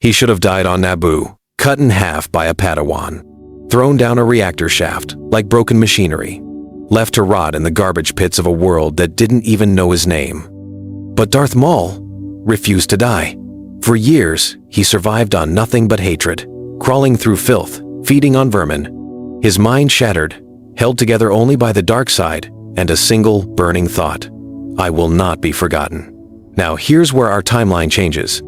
He should have died on Naboo, cut in half by a Padawan, thrown down a reactor shaft like broken machinery, left to rot in the garbage pits of a world that didn't even know his name. But Darth Maul refused to die. For years, he survived on nothing but hatred, crawling through filth, feeding on vermin, his mind shattered, held together only by the dark side and a single burning thought: I will not be forgotten. Now here's where our timeline changes.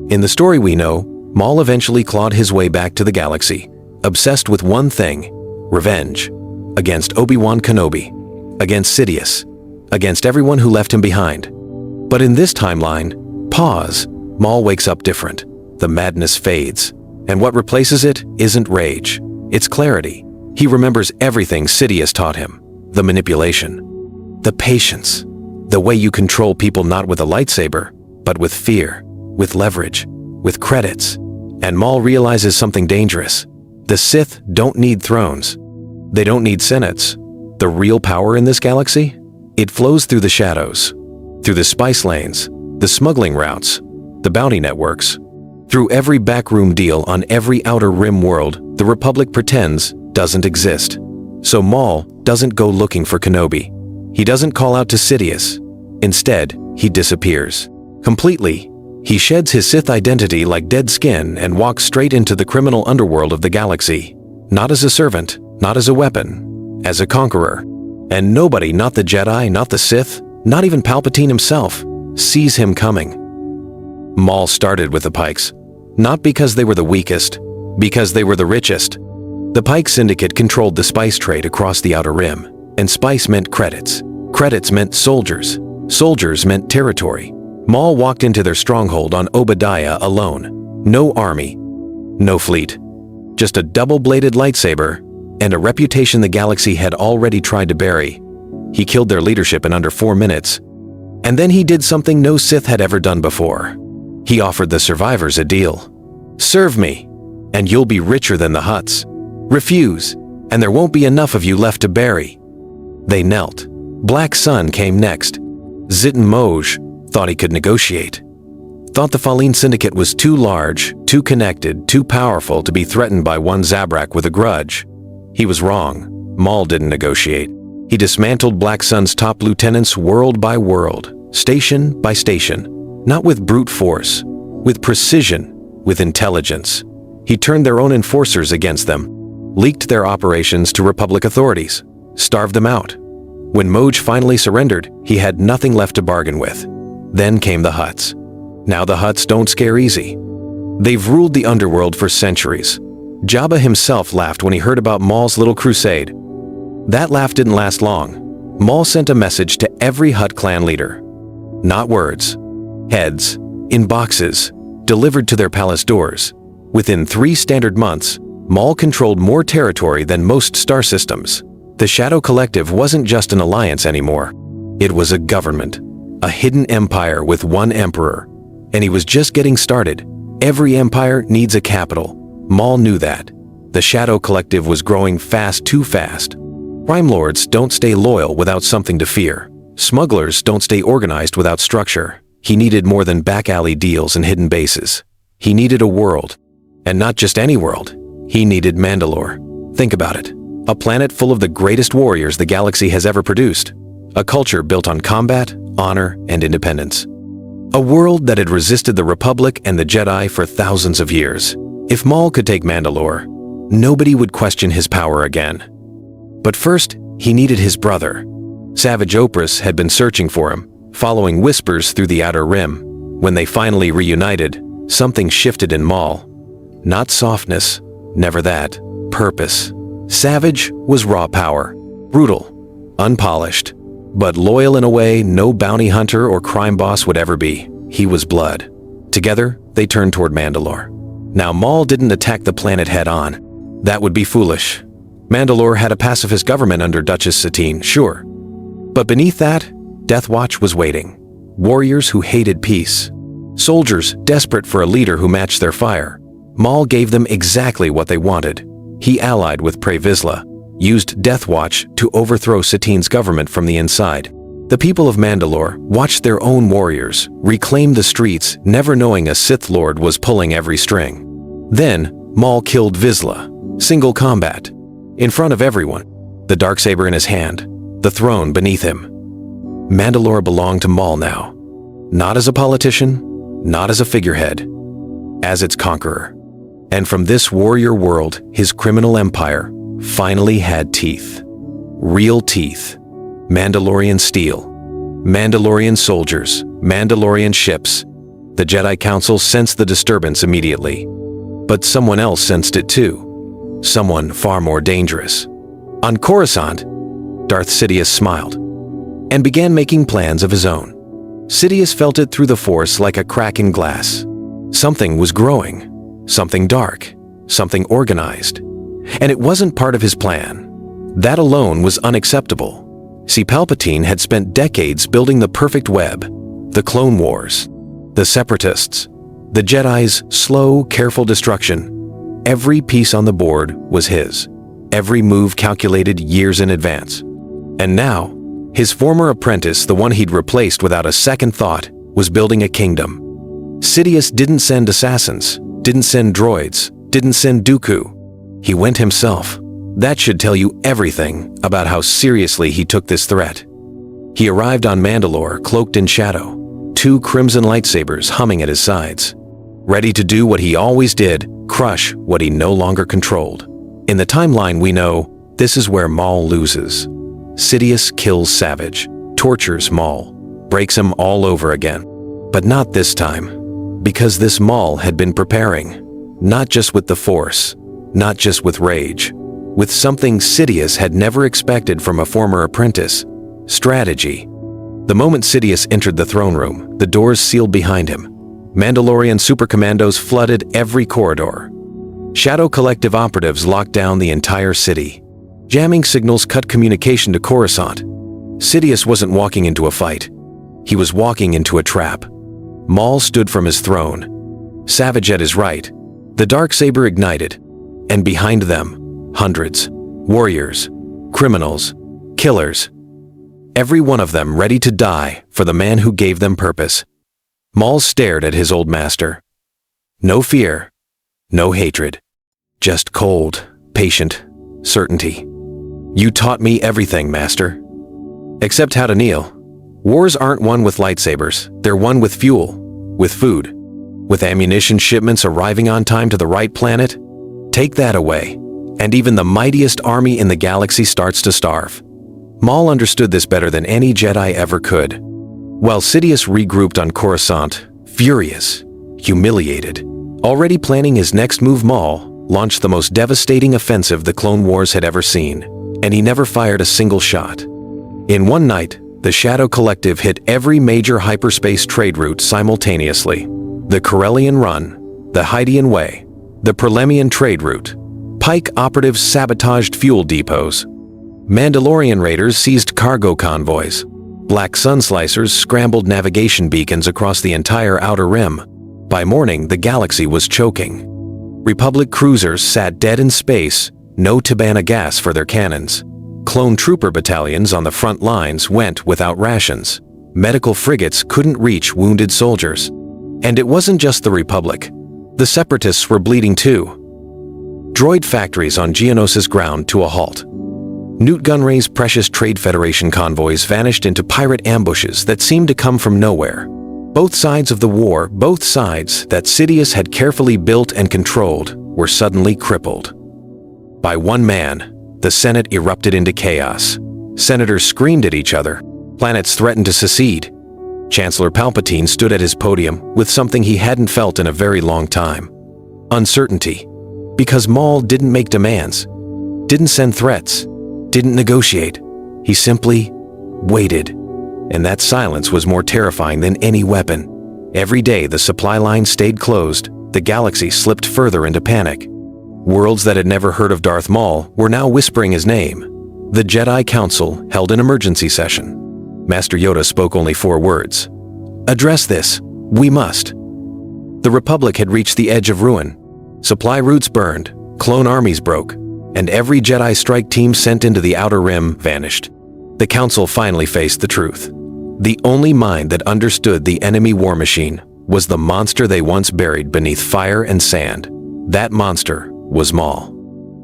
In the story we know, Maul eventually clawed his way back to the galaxy, obsessed with one thing: revenge. Against Obi-Wan Kenobi, against Sidious, against everyone who left him behind. But in this timeline, pause, Maul wakes up different. The madness fades, and what replaces it isn't rage, it's clarity. He remembers everything Sidious taught him: the manipulation, the patience, the way you control people not with a lightsaber, but with fear, with leverage, with credits. And Maul realizes something dangerous. The Sith don't need thrones. They don't need senates. The real power in this galaxy? It flows through the shadows, through the spice lanes, the smuggling routes, the bounty networks. Through every backroom deal on every outer rim world the Republic pretends doesn't exist. So Maul doesn't go looking for Kenobi. He doesn't call out to Sidious. Instead, he disappears. Completely. He sheds his Sith identity like dead skin and walks straight into the criminal underworld of the galaxy. Not as a servant, not as a weapon, as a conqueror. And nobody, not the Jedi, not the Sith, not even Palpatine himself, sees him coming. Maul started with the Pykes, not because they were the weakest, because they were the richest. The Pyke Syndicate controlled the spice trade across the Outer Rim, and spice meant credits. Credits meant soldiers. Soldiers meant territory. Maul walked into their stronghold on Obadiah alone. No army, no fleet. Just a double-bladed lightsaber and a reputation the galaxy had already tried to bury. He killed their leadership in under 4 minutes. And then he did something no Sith had ever done before. He offered the survivors a deal. Serve me, and you'll be richer than the Hutts. Refuse, and there won't be enough of you left to bury. They knelt. Black Sun came next. Zitten Moj thought he could negotiate. Thought the Faline Syndicate was too large, too connected, too powerful to be threatened by one Zabrak with a grudge. He was wrong. Maul didn't negotiate. He dismantled Black Sun's top lieutenants world by world, station by station, not with brute force, with precision, with intelligence. He turned their own enforcers against them, leaked their operations to Republic authorities, starved them out. When Moj finally surrendered, he had nothing left to bargain with. Then came the Hutts. Now the Hutts don't scare easy. They've ruled the Underworld for centuries. Jabba himself laughed when he heard about Maul's little crusade. That laugh didn't last long. Maul sent a message to every Hutt clan leader. Not words. Heads. In boxes. Delivered to their palace doors. Within 3 standard months, Maul controlled more territory than most star systems. The Shadow Collective wasn't just an alliance anymore. It was a government. A hidden empire with one emperor. And he was just getting started. Every empire needs a capital. Maul knew that. The Shadow Collective was growing fast, too fast. Crime lords don't stay loyal without something to fear. Smugglers don't stay organized without structure. He needed more than back-alley deals and hidden bases. He needed a world. And not just any world. He needed Mandalore. Think about it. A planet full of the greatest warriors the galaxy has ever produced. A culture built on combat, honor, and independence. A world that had resisted the Republic and the Jedi for thousands of years. If Maul could take Mandalore, nobody would question his power again. But first, he needed his brother. Savage Oprys had been searching for him, following whispers through the Outer Rim. When they finally reunited, something shifted in Maul. Not softness, never that. Purpose. Savage was raw power. Brutal. Unpolished. But loyal in a way no bounty hunter or crime boss would ever be. He was blood. Together, they turned toward Mandalore. Now Maul didn't attack the planet head-on. That would be foolish. Mandalore had a pacifist government under Duchess Satine, sure. But beneath that, Death Watch was waiting. Warriors who hated peace. Soldiers desperate for a leader who matched their fire. Maul gave them exactly what they wanted. He allied with Pre Vizsla, used Death Watch to overthrow Satine's government from the inside. The people of Mandalore watched their own warriors reclaim the streets, never knowing a Sith Lord was pulling every string. Then, Maul killed Vizsla, single combat, in front of everyone, the darksaber in his hand, the throne beneath him. Mandalore belonged to Maul now, not as a politician, not as a figurehead, as its conqueror. And from this warrior world, his criminal empire finally had teeth. Real teeth. Mandalorian steel. Mandalorian soldiers. Mandalorian ships. The Jedi Council sensed the disturbance immediately. But someone else sensed it too. Someone far more dangerous. On Coruscant, Darth Sidious smiled and began making plans of his own. Sidious felt it through the Force like a crack in glass. Something was growing. Something dark, something organized. And it wasn't part of his plan. That alone was unacceptable. See, Palpatine had spent decades building the perfect web, the Clone Wars, the Separatists, the Jedi's slow, careful destruction. Every piece on the board was his, every move calculated years in advance. And now, his former apprentice, the one he'd replaced without a second thought, was building a kingdom. Sidious didn't send assassins, didn't send droids, didn't send Dooku. He went himself. That should tell you everything about how seriously he took this threat. He arrived on Mandalore cloaked in shadow, 2 crimson lightsabers humming at his sides, ready to do what he always did, crush what he no longer controlled. In the timeline we know, this is where Maul loses. Sidious kills Savage, tortures Maul, breaks him all over again. But not this time. Because this Maul had been preparing, not just with the Force, not just with rage, with something Sidious had never expected from a former apprentice: strategy. The moment Sidious entered the throne room, the doors sealed behind him. Mandalorian supercommandos flooded every corridor. Shadow Collective operatives locked down the entire city. Jamming signals cut communication to Coruscant. Sidious wasn't walking into a fight. He was walking into a trap. Maul stood from his throne, Savage at his right, the darksaber ignited, and behind them, hundreds, warriors, criminals, killers, every one of them ready to die for the man who gave them purpose. Maul stared at his old master. No fear, no hatred, just cold, patient certainty. You taught me everything, Master. Except how to kneel. Wars aren't won with lightsabers, they're won with fuel, with food, with ammunition shipments arriving on time to the right planet. Take that away, and even the mightiest army in the galaxy starts to starve. Maul understood this better than any Jedi ever could. While Sidious regrouped on Coruscant, furious, humiliated, already planning his next move, Maul launched the most devastating offensive the Clone Wars had ever seen, and he never fired a single shot. In one night, the Shadow Collective hit every major hyperspace trade route simultaneously. The Corellian Run, the Hydian Way, the Prelemian trade route. Pyke operatives sabotaged fuel depots. Mandalorian raiders seized cargo convoys. Black Sunslicers scrambled navigation beacons across the entire Outer Rim. By morning, the galaxy was choking. Republic cruisers sat dead in space, no Tabana gas for their cannons. Clone trooper battalions on the front lines went without rations. Medical frigates couldn't reach wounded soldiers. And it wasn't just the Republic. The Separatists were bleeding too. Droid factories on Geonosis ground to a halt. Newt Gunray's precious Trade Federation convoys vanished into pirate ambushes that seemed to come from nowhere. Both sides of the war, both sides that Sidious had carefully built and controlled, were suddenly crippled. By one man, the Senate erupted into chaos. Senators screamed at each other. Planets threatened to secede. Chancellor Palpatine stood at his podium with something he hadn't felt in a very long time: uncertainty. Because Maul didn't make demands, didn't send threats, didn't negotiate. He simply waited. And that silence was more terrifying than any weapon. Every day the supply line stayed closed, the galaxy slipped further into panic. Worlds that had never heard of Darth Maul were now whispering his name. The Jedi Council held an emergency session. Master Yoda spoke only 4 words. "Address this. We must." The Republic had reached the edge of ruin. Supply routes burned, clone armies broke, and every Jedi strike team sent into the Outer Rim vanished. The Council finally faced the truth. The only mind that understood the enemy war machine was the monster they once buried beneath fire and sand. That monster was Maul.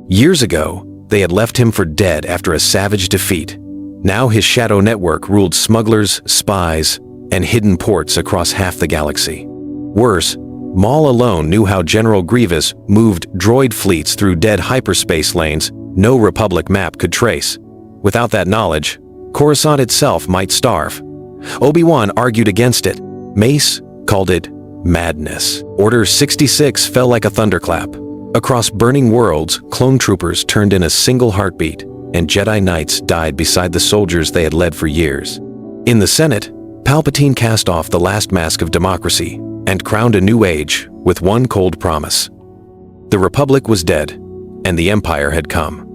Years ago, they had left him for dead after a savage defeat. Now his shadow network ruled smugglers, spies, and hidden ports across half the galaxy. Worse, Maul alone knew how General Grievous moved droid fleets through dead hyperspace lanes no Republic map could trace. Without that knowledge, Coruscant itself might starve. Obi-Wan argued against it. Mace called it madness. Order 66 fell like a thunderclap. Across burning worlds, clone troopers turned in a single heartbeat, and Jedi Knights died beside the soldiers they had led for years. In the Senate, Palpatine cast off the last mask of democracy and crowned a new age with one cold promise. The Republic was dead, and the Empire had come.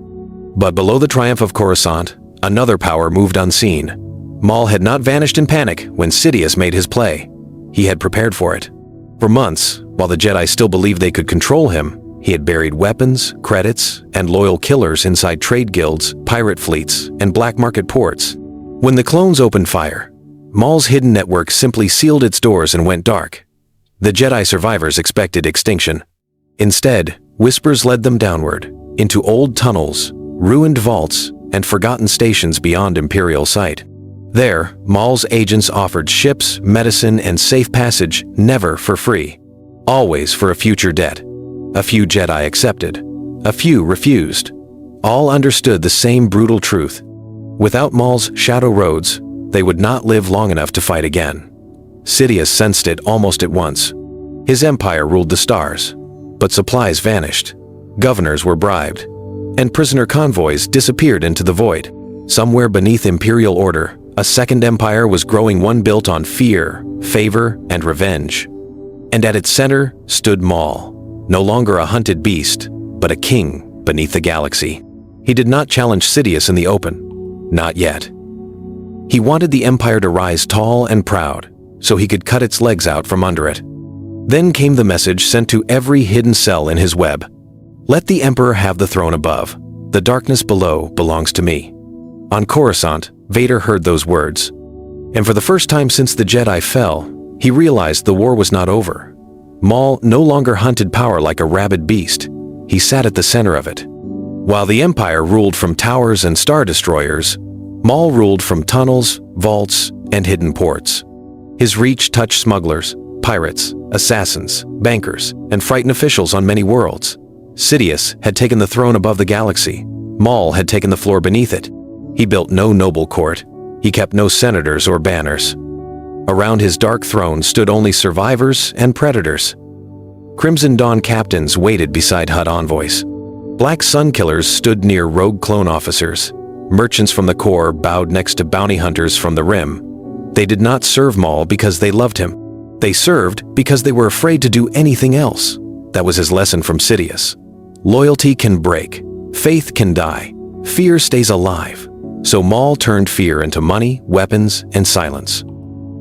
But below the triumph of Coruscant, another power moved unseen. Maul had not vanished in panic when Sidious made his play. He had prepared for it. For months, while the Jedi still believed they could control him, he had buried weapons, credits, and loyal killers inside trade guilds, pirate fleets, and black market ports. When the clones opened fire, Maul's hidden network simply sealed its doors and went dark. The Jedi survivors expected extinction. Instead, whispers led them downward, into old tunnels, ruined vaults, and forgotten stations beyond Imperial sight. There, Maul's agents offered ships, medicine, and safe passage, never for free. Always for a future debt. A few Jedi accepted. A few refused. All understood the same brutal truth. Without Maul's shadow roads, they would not live long enough to fight again. Sidious sensed it almost at once. His empire ruled the stars, but supplies vanished. Governors were bribed, and prisoner convoys disappeared into the void. Somewhere beneath Imperial order, a second empire was growing, one built on fear, favor, and revenge. And at its center stood Maul, no longer a hunted beast, but a king beneath the galaxy. He did not challenge Sidious in the open, not yet. He wanted the empire to rise tall and proud, so he could cut its legs out from under it. Then came the message sent to every hidden cell in his web. Let the Emperor have the throne above. The darkness below belongs to me. On Coruscant, Vader heard those words. And for the first time since the Jedi fell, he realized the war was not over. Maul no longer hunted power like a rabid beast. He sat at the center of it. While the Empire ruled from towers and star destroyers, Maul ruled from tunnels, vaults, and hidden ports. His reach touched smugglers, pirates, assassins, bankers, and frightened officials on many worlds. Sidious had taken the throne above the galaxy. Maul had taken the floor beneath it. He built no noble court. He kept no senators or banners. Around his dark throne stood only survivors and predators. Crimson Dawn captains waited beside Hutt envoys. Black Sun killers stood near rogue clone officers. Merchants from the core bowed next to bounty hunters from the Rim. They did not serve Maul because they loved him. They served because they were afraid to do anything else. That was his lesson from Sidious. Loyalty can break. Faith can die. Fear stays alive. So Maul turned fear into money, weapons, and silence.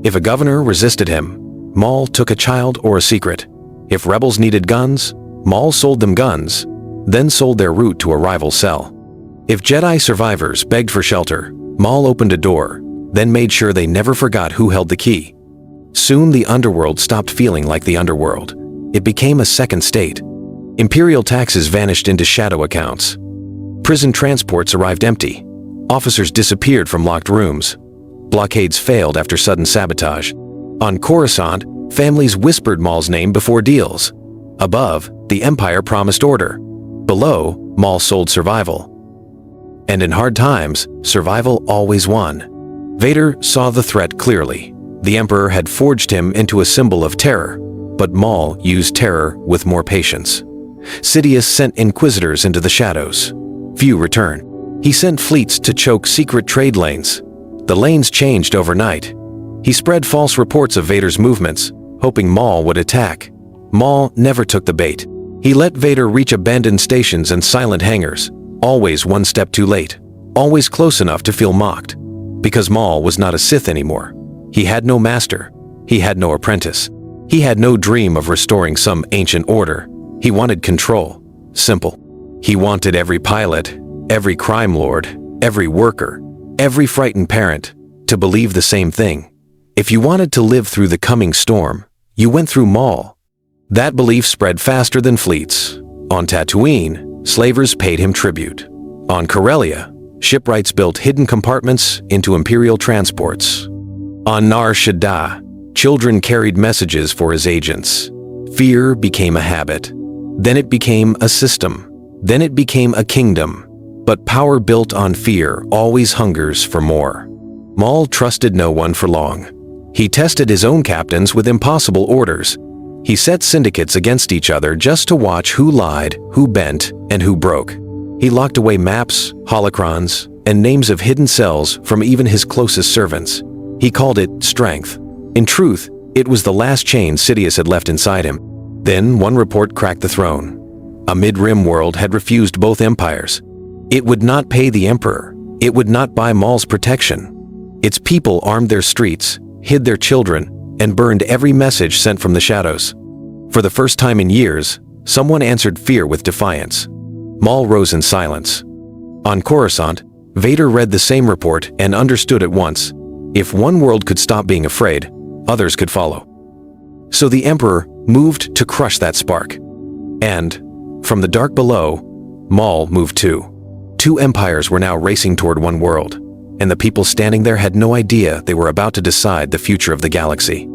If a governor resisted him, Maul took a child or a secret. If rebels needed guns, Maul sold them guns, then sold their route to a rival cell. If Jedi survivors begged for shelter, Maul opened a door, then made sure they never forgot who held the key. Soon the Underworld stopped feeling like the Underworld. It became a second state. Imperial taxes vanished into shadow accounts. Prison transports arrived empty. Officers disappeared from locked rooms. Blockades failed after sudden sabotage. On Coruscant, families whispered Maul's name before deals. Above, the Empire promised order. Below, Maul sold survival. And in hard times, survival always won. Vader saw the threat clearly. The Emperor had forged him into a symbol of terror, but Maul used terror with more patience. Sidious sent inquisitors into the shadows. Few returned. He sent fleets to choke secret trade lanes. The lanes changed overnight. He spread false reports of Vader's movements, hoping Maul would attack. Maul never took the bait. He let Vader reach abandoned stations and silent hangars, always one step too late, always close enough to feel mocked. Because Maul was not a Sith anymore. He had no master. He had no apprentice. He had no dream of restoring some ancient order. He wanted control. Simple. He wanted every pilot, every crime lord, every worker, every frightened parent to believe the same thing. If you wanted to live through the coming storm, you went through Maul. That belief spread faster than fleets. On Tatooine, slavers paid him tribute. On Corellia, shipwrights built hidden compartments into Imperial transports. On Nar Shaddaa, children carried messages for his agents. Fear became a habit. Then it became a system. Then it became a kingdom. But power built on fear always hungers for more. Maul trusted no one for long. He tested his own captains with impossible orders. He set syndicates against each other just to watch who lied, who bent, and who broke. He locked away maps, holocrons, and names of hidden cells from even his closest servants. He called it strength. In truth, it was the last chain Sidious had left inside him. Then one report cracked the throne. A mid-rim world had refused both empires. It would not pay the Emperor. It would not buy Maul's protection. Its people armed their streets, hid their children, and burned every message sent from the shadows. For the first time in years, someone answered fear with defiance. Maul rose in silence. On Coruscant, Vader read the same report and understood at once. If one world could stop being afraid, others could follow. So the Emperor moved to crush that spark. And, from the dark below, Maul moved too. Two empires were now racing toward one world, and the people standing there had no idea they were about to decide the future of the galaxy.